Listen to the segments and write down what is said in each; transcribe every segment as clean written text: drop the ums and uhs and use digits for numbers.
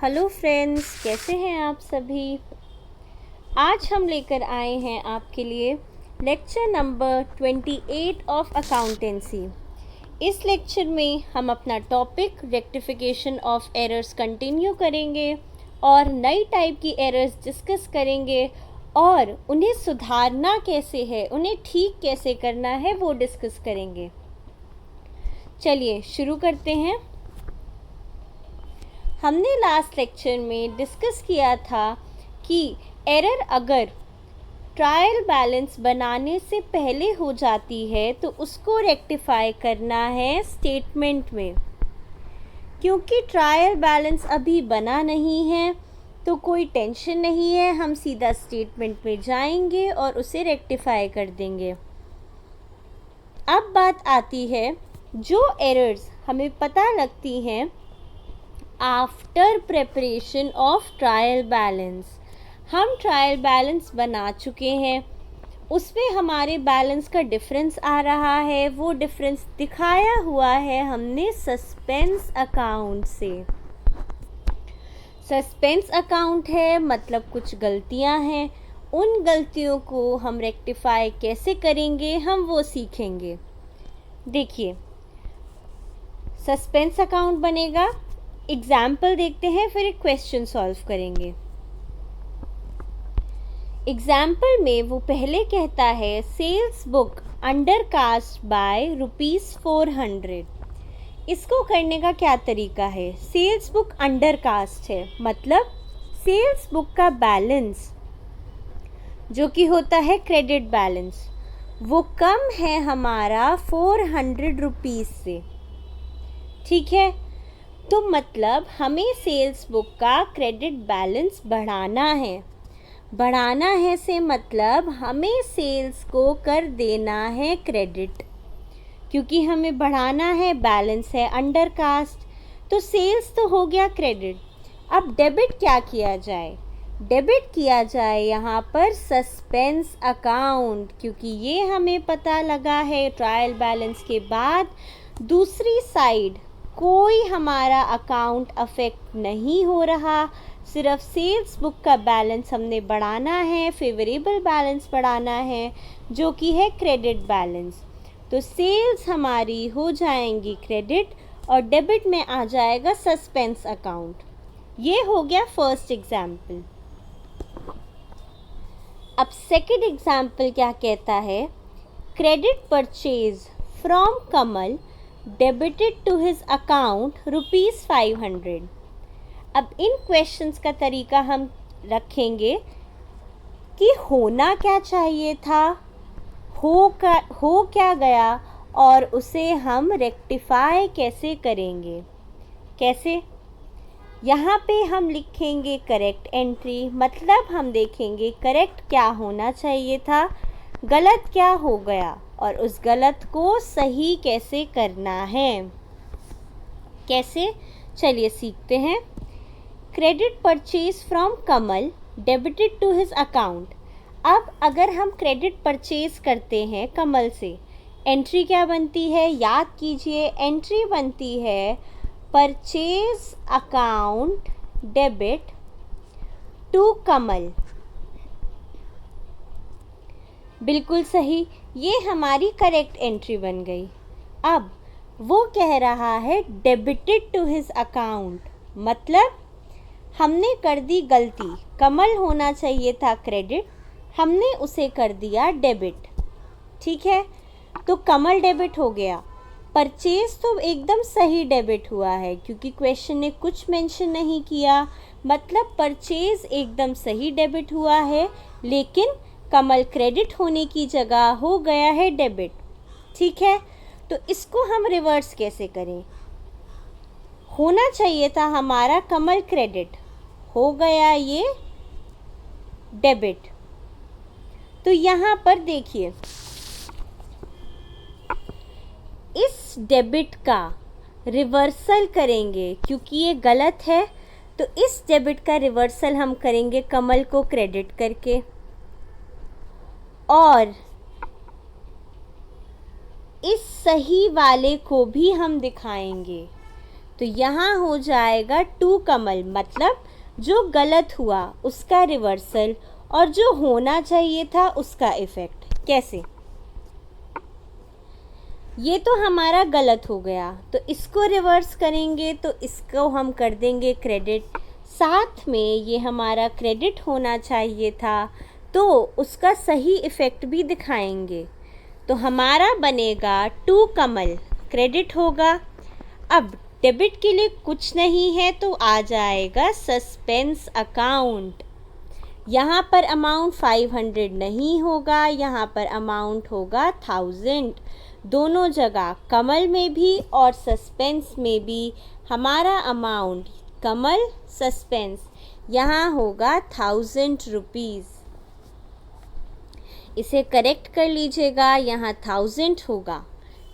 Hello friends, कैसे हैं आप सभी। आज हम लेकर आए हैं आपके लिए लेक्चर नंबर 28 ऑफ अकाउंटेंसी। इस लेक्चर में हम अपना topic rectification of errors continue करेंगे और नई टाइप की एरर्स डिस्कस करेंगे और उन्हें सुधारना कैसे है, उन्हें ठीक कैसे करना है वो डिस्कस करेंगे। चलिए शुरू करते हैं। हमने लास्ट लेक्चर में डिस्कस किया था कि एरर अगर ट्रायल बैलेंस बनाने से पहले हो जाती है तो उसको रेक्टिफाई करना है स्टेटमेंट में। क्योंकि ट्रायल बैलेंस अभी बना नहीं है तो कोई टेंशन नहीं है, हम सीधा स्टेटमेंट में जाएंगे और उसे रेक्टिफाई कर देंगे। अब बात आती है जो एरर्स हमें पता लगती हैं after preparation of trial balance. हम ट्रायल बैलेंस बना चुके हैं, उसमें हमारे बैलेंस का डिफरेंस आ रहा है, वो डिफरेंस दिखाया हुआ है हमने सस्पेंस अकाउंट से। सस्पेंस अकाउंट है मतलब कुछ गलतियां हैं, उन गलतियों को हम रेक्टिफाई कैसे करेंगे हम वो सीखेंगे। देखिए, सस्पेंस अकाउंट बनेगा, एग्जाम्पल देखते हैं फिर एक क्वेश्चन सॉल्व करेंगे। एग्जाम्पल में वो पहले कहता है sales book undercast by ₹400। इसको करने का क्या तरीका है। सेल्स बुक अंडर कास्ट है मतलब सेल्स बुक का बैलेंस जो कि होता है क्रेडिट बैलेंस, वो कम है हमारा ₹400 से। ठीक है, तो मतलब हमें सेल्स बुक का क्रेडिट बैलेंस बढ़ाना है। बढ़ाना है से मतलब हमें सेल्स को कर देना है क्रेडिट, क्योंकि हमें बढ़ाना है, बैलेंस है अंडर कास्ट, तो सेल्स तो हो गया क्रेडिट। अब डेबिट क्या किया जाए। डेबिट किया जाए यहाँ पर सस्पेंस अकाउंट, क्योंकि ये हमें पता लगा है ट्रायल बैलेंस के बाद दूसरी साइड कोई हमारा अकाउंट अफेक्ट नहीं हो रहा, सिर्फ सेल्स बुक का बैलेंस हमने बढ़ाना है, फेवरेबल बैलेंस बढ़ाना है जो कि है क्रेडिट बैलेंस। तो सेल्स हमारी हो जाएंगी क्रेडिट और डेबिट में आ जाएगा सस्पेंस अकाउंट। ये हो गया फर्स्ट एग्जाम्पल। अब सेकंड एग्जाम्पल क्या कहता है, credit purchase from Kamal debited to his account ₹500। अब इन क्वेश्चंस का तरीका हम रखेंगे कि होना क्या चाहिए था, हो क्या गया और उसे हम रेक्टिफाई कैसे करेंगे। कैसे, यहाँ पे हम लिखेंगे करेक्ट एंट्री, मतलब हम देखेंगे करेक्ट क्या होना चाहिए था, गलत क्या हो गया और उस गलत को सही कैसे करना है। कैसे, चलिए सीखते हैं। Credit purchase from Kamal debited to his account. अब अगर हम क्रेडिट परचेज करते हैं कमल से, एंट्री क्या बनती है, याद कीजिए, एंट्री बनती है परचेज अकाउंट डेबिट टू कमल। बिल्कुल सही, ये हमारी करेक्ट एंट्री बन गई। अब वो कह रहा है डेबिटेड टू हिज अकाउंट, मतलब हमने कर दी गलती, कमल होना चाहिए था क्रेडिट, हमने उसे कर दिया डेबिट। ठीक है, तो कमल डेबिट हो गया, परचेज तो एकदम सही डेबिट हुआ है क्योंकि क्वेश्चन ने कुछ मेंशन नहीं किया, मतलब परचेज एकदम सही डेबिट हुआ है, लेकिन कमल क्रेडिट होने की जगह हो गया है डेबिट। ठीक है, तो इसको हम रिवर्स कैसे करें। होना चाहिए था हमारा कमल क्रेडिट, हो गया ये डेबिट। तो यहाँ पर देखिए, इस डेबिट का रिवर्सल करेंगे क्योंकि ये गलत है, तो इस डेबिट का रिवर्सल हम करेंगे कमल को क्रेडिट करके और इस सही वाले को भी हम दिखाएंगे। तो यहाँ हो जाएगा टू कमल, मतलब जो गलत हुआ उसका रिवर्सल और जो होना चाहिए था उसका इफ़ेक्ट। कैसे? ये तो हमारा गलत हो गया, तो इसको रिवर्स करेंगे तो इसको हम कर देंगे क्रेडिट, साथ में ये हमारा क्रेडिट होना चाहिए था तो उसका सही इफ़ेक्ट भी दिखाएंगे। तो हमारा बनेगा टू कमल, क्रेडिट होगा। अब डेबिट के लिए कुछ नहीं है तो आ जाएगा सस्पेंस अकाउंट। यहाँ पर अमाउंट 500 नहीं होगा, यहाँ पर अमाउंट होगा 1000। दोनों जगह कमल में भी और सस्पेंस में भी हमारा अमाउंट, कमल सस्पेंस, यहाँ होगा 1000 रुपीज़। इसे करेक्ट कर लीजिएगा, यहाँ 1000 होगा।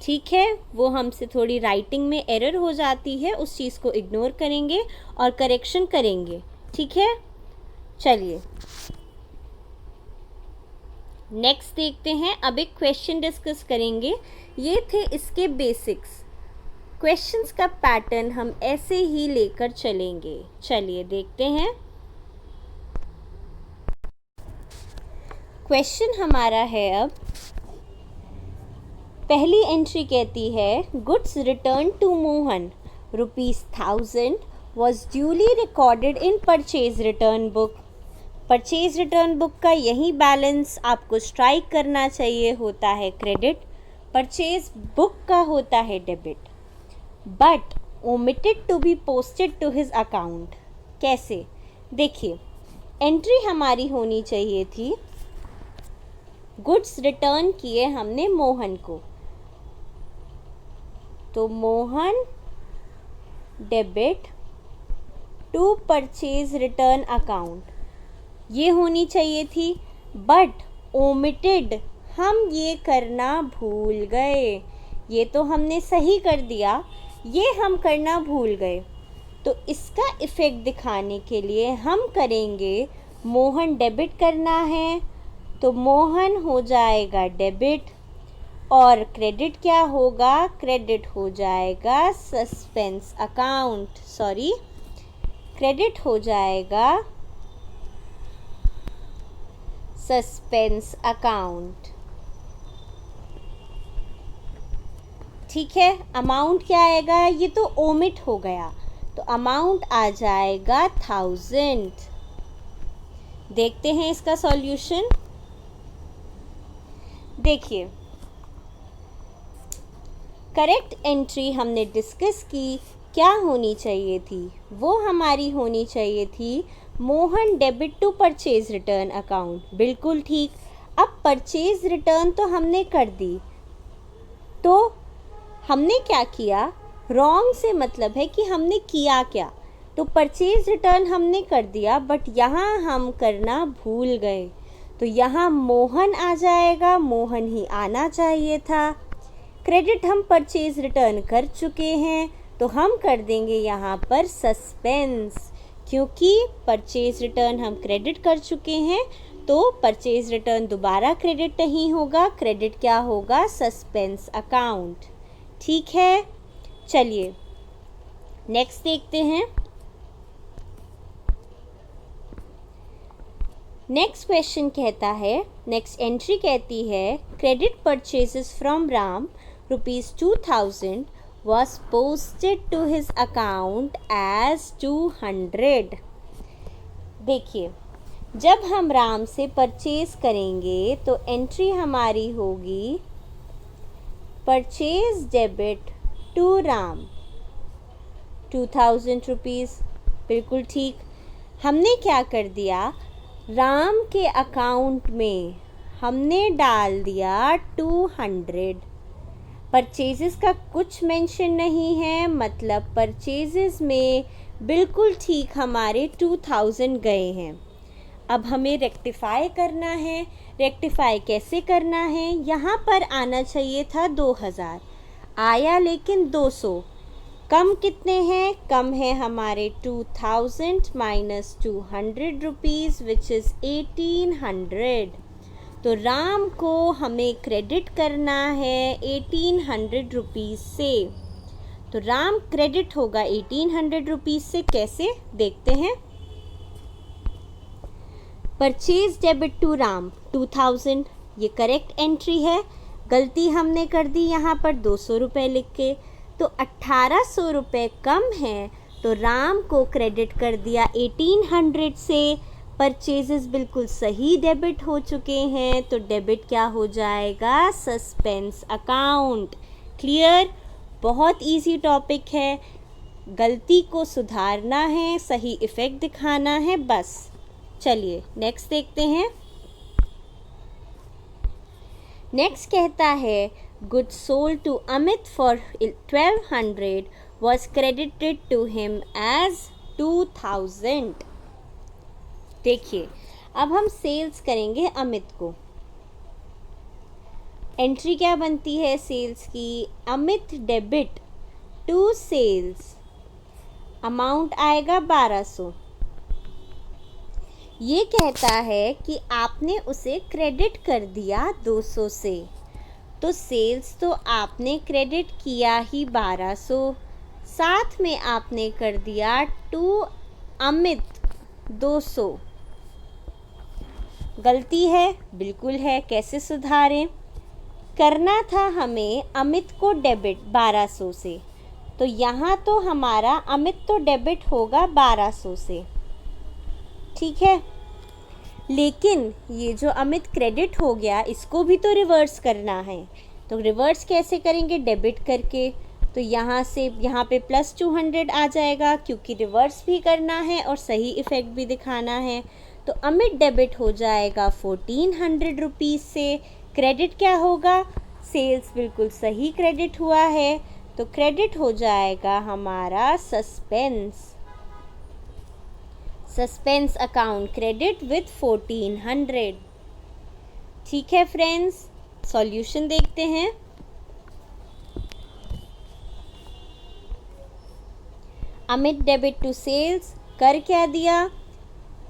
ठीक है, वो हमसे थोड़ी राइटिंग में एरर हो जाती है, उस चीज़ को इग्नोर करेंगे और करेक्शन करेंगे। ठीक है, चलिए नेक्स्ट देखते हैं। अब एक क्वेश्चन डिस्कस करेंगे। ये थे इसके बेसिक्स। क्वेश्चंस का पैटर्न हम ऐसे ही लेकर चलेंगे। चलिए देखते हैं। क्वेश्चन हमारा है, अब पहली एंट्री कहती है goods return to Mohan ₹1000 was duly recorded in purchase return book. Purchase return book का यही बैलेंस आपको स्ट्राइक करना चाहिए, होता है क्रेडिट, परचेज बुक का होता है debit. But omitted to be posted to his account. कैसे? देखिए, एंट्री हमारी होनी चाहिए थी, गुड्स रिटर्न किए हमने मोहन को, तो Mohan debit to purchase return account ये होनी चाहिए थी। बट ओमिटेड, हम ये करना भूल गए। ये तो हमने सही कर दिया, ये हम करना भूल गए। तो इसका इफ़ेक्ट दिखाने के लिए हम करेंगे, मोहन डेबिट करना है तो मोहन हो जाएगा डेबिट, और क्रेडिट क्या होगा? क्रेडिट हो जाएगा सस्पेंस अकाउंट, सॉरी, क्रेडिट हो जाएगा सस्पेंस अकाउंट। ठीक है, अमाउंट क्या आएगा? ये तो ओमिट हो गया, तो अमाउंट आ जाएगा 1000। देखते हैं इसका सॉल्यूशन। देखिए, करेक्ट एंट्री हमने डिस्कस की, क्या होनी चाहिए थी? वो हमारी होनी चाहिए थी Mohan debit to purchase return account. बिल्कुल ठीक। अब परचेज रिटर्न तो हमने कर दी, तो हमने क्या किया? रॉन्ग से मतलब है कि हमने किया क्या। तो परचेज रिटर्न हमने कर दिया, बट यहाँ हम करना भूल गए, तो यहाँ मोहन आ जाएगा, मोहन ही आना चाहिए था। क्रेडिट हम परचेज रिटर्न कर चुके हैं, तो हम कर देंगे यहाँ पर सस्पेंस, क्योंकि परचेज रिटर्न हम क्रेडिट कर चुके हैं, तो परचेज रिटर्न दोबारा क्रेडिट नहीं होगा, क्रेडिट क्या होगा? Suspense account. ठीक है, चलिए नेक्स्ट देखते हैं। नेक्स्ट क्वेश्चन कहता है, नेक्स्ट एंट्री कहती है credit purchases from Ram ₹2000 was posted to his account as 200। देखिए, जब हम राम से परचेज करेंगे तो एंट्री हमारी होगी purchase debit to Ram 2000 rupees. बिल्कुल ठीक। हमने क्या कर दिया? राम के अकाउंट में हमने डाल दिया 200। परचेजेस का कुछ मेंशन नहीं है, मतलब परचेजेस में बिल्कुल ठीक हमारे 2000 गए हैं। अब हमें रेक्टिफाई करना है। रेक्टिफाई कैसे करना है? यहाँ पर आना चाहिए था 2000, आया लेकिन 200। कम कितने हैं? कम है हमारे 2000 माइनस 200 रुपीज़ विच इज़ 1800। तो राम को हमें क्रेडिट करना है 1800 रुपीज़ से। तो राम क्रेडिट होगा 1800 रुपीज़ से। कैसे देखते हैं। परचेज डेबिट टू राम 2000, ये करेक्ट एंट्री है। गलती हमने कर दी यहाँ पर 200 रुपये लिख के, तो 1800 रुपये कम है, तो राम को क्रेडिट कर दिया 1800 से। परचेजेस बिल्कुल सही डेबिट हो चुके हैं, तो डेबिट क्या हो जाएगा, सस्पेंस अकाउंट। क्लियर। बहुत इजी टॉपिक है, गलती को सुधारना है, सही इफ़ेक्ट दिखाना है, बस। चलिए नेक्स्ट देखते हैं। नेक्स्ट कहता है goods sold to Amit for 1200 was credited to him as 2000। देखिए अब हम सेल्स करेंगे अमित को। एंट्री क्या बनती है सेल्स की, Amit debit to sales, amount आएगा 1200। ये कहता है कि आपने उसे क्रेडिट कर दिया 200 से, तो सेल्स तो आपने क्रेडिट किया ही 1200, साथ में आपने कर दिया टू अमित 200। गलती है, बिल्कुल है, कैसे सुधारें। करना था हमें अमित को डेबिट 1200 से, तो यहाँ तो हमारा अमित तो डेबिट होगा 1200 से, ठीक है। लेकिन ये जो अमित क्रेडिट हो गया, इसको भी तो रिवर्स करना है। तो रिवर्स कैसे करेंगे, डेबिट करके। तो यहाँ से यहाँ पे प्लस 200 आ जाएगा, क्योंकि रिवर्स भी करना है और सही इफ़ेक्ट भी दिखाना है। तो अमित डेबिट हो जाएगा 1400 रुपीज़ से। क्रेडिट क्या होगा, सेल्स बिल्कुल सही क्रेडिट हुआ है, तो क्रेडिट हो जाएगा हमारा सस्पेंस अकाउंट क्रेडिट विथ 1400। ठीक है फ्रेंड्स, सॉल्यूशन देखते हैं। अमित डेबिट टू सेल्स, कर क्या दिया,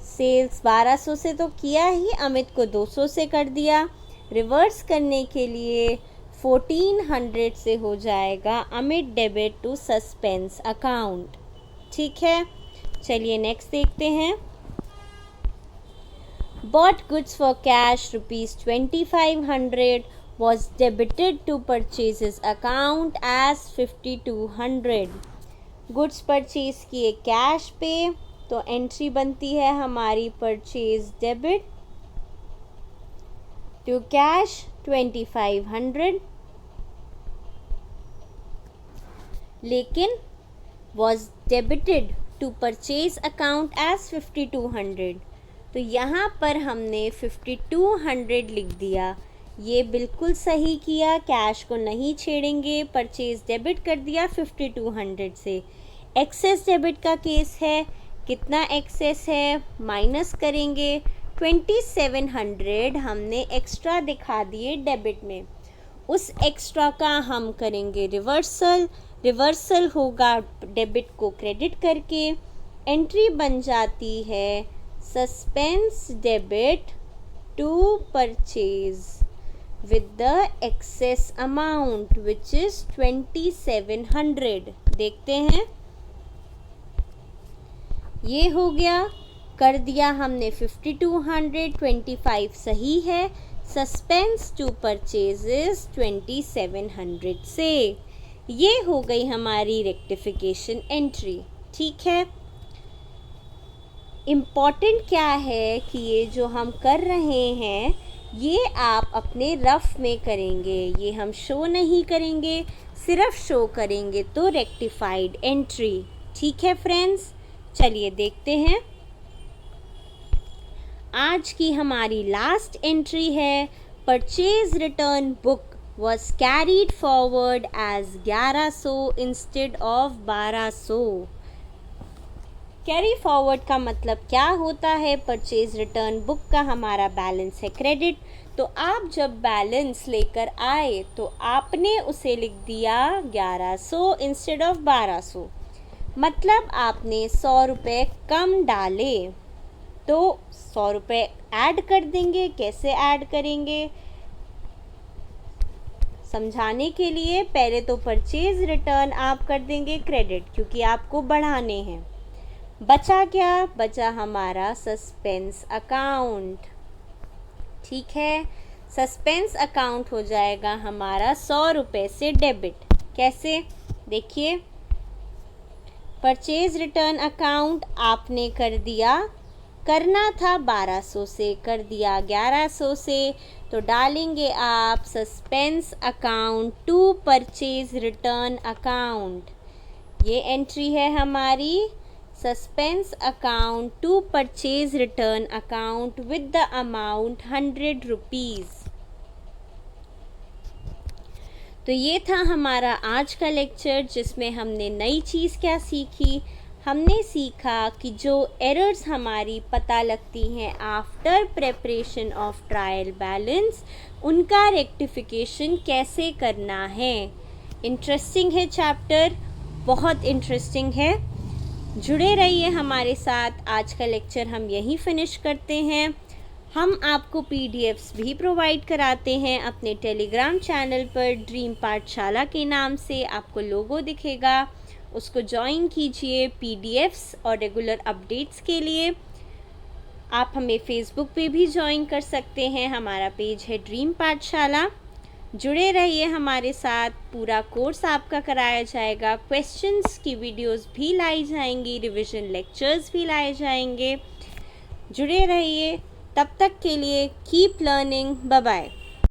सेल्स 1200 से तो किया ही, अमित को 200 से कर दिया। रिवर्स करने के लिए 1400 से हो जाएगा Amit debit to suspense account. ठीक है, चलिए नेक्स्ट देखते हैं। Bought goods for cash ₹2500 was debited to purchases account as 5200। Goods purchase किए कैश पे, तो एंट्री बनती है हमारी परचेज डेबिट टू कैश 2500, लेकिन was debited to purchase account as 5200। तो यहाँ पर हमने 5200 लिख दिया, ये बिल्कुल सही किया, कैश को नहीं छेड़ेंगे, परचेज डेबिट कर दिया 5200 से। एक्सेस डेबिट का केस है, कितना एक्सेस है, माइनस करेंगे 2700 हमने एक्स्ट्रा दिखा दिए डेबिट में, उस एक्स्ट्रा का हम करेंगे रिवर्सल होगा डेबिट को क्रेडिट करके। एंट्री बन जाती है suspense debit to purchase with the excess amount which is 2700। देखते हैं, ये हो गया, कर दिया हमने 5200, 25 सही है, सस्पेंस टू परचेजेस 2700 से। ये हो गई हमारी रेक्टिफिकेशन एंट्री। ठीक है, इम्पॉर्टेंट क्या है कि ये जो हम कर रहे हैं ये आप अपने रफ में करेंगे, ये हम शो नहीं करेंगे, सिर्फ शो करेंगे तो रेक्टिफाइड एंट्री। ठीक है फ्रेंड्स, चलिए देखते हैं। आज की हमारी लास्ट एंट्री है, purchase return book was carried forward as 1100 instead of 1200। Carry forward का मतलब क्या होता है, परचेज रिटर्न बुक का हमारा बैलेंस है क्रेडिट, तो आप जब बैलेंस लेकर आए तो आपने उसे लिख दिया 1100 इंस्टेड ऑफ 1200, मतलब आपने 100 रुपये कम डाले, तो 100 रुपये ऐड कर देंगे। कैसे ऐड करेंगे, समझाने के लिए पहले तो परचेज रिटर्न आप कर देंगे क्रेडिट, क्योंकि आपको बढ़ाने हैं। बचा क्या? बचा हमारा सस्पेंस अकाउंट। ठीक है, सस्पेंस अकाउंट हो जाएगा हमारा 100 रुपये से डेबिट। कैसे? देखिए, परचेज रिटर्न अकाउंट आपने करना था 1200 से, कर दिया 1100 से, तो डालेंगे आप suspense account to purchase return account. ये एंट्री है हमारी suspense account to purchase return account with the amount 100 rupees. तो ये था हमारा आज का लेक्चर, जिसमें हमने नई चीज़ क्या सीखी। हमने सीखा कि जो एरर्स हमारी पता लगती हैं after preparation of trial balance, उनका रेक्टिफिकेशन कैसे करना है। इंटरेस्टिंग है चैप्टर, बहुत इंटरेस्टिंग है। जुड़े रहिए हमारे साथ। आज का लेक्चर हम यहीं फिनिश करते हैं। हम आपको पीडीएफ्स भी प्रोवाइड कराते हैं अपने टेलीग्राम चैनल पर, ड्रीम पाठशाला के नाम से आपको लोगो दिखेगा, उसको ज्वाइन कीजिए पीडीएफ्स और रेगुलर अपडेट्स के लिए। आप हमें फेसबुक पे भी ज्वाइन कर सकते हैं, हमारा पेज है ड्रीम पाठशाला। जुड़े रहिए हमारे साथ, पूरा कोर्स आपका कराया जाएगा, क्वेश्चंस की वीडियोस भी लाई जाएंगी, रिवीजन लेक्चर्स भी लाए जाएंगे। जुड़े रहिए, तब तक के लिए कीप लर्निंग, बाय बाय।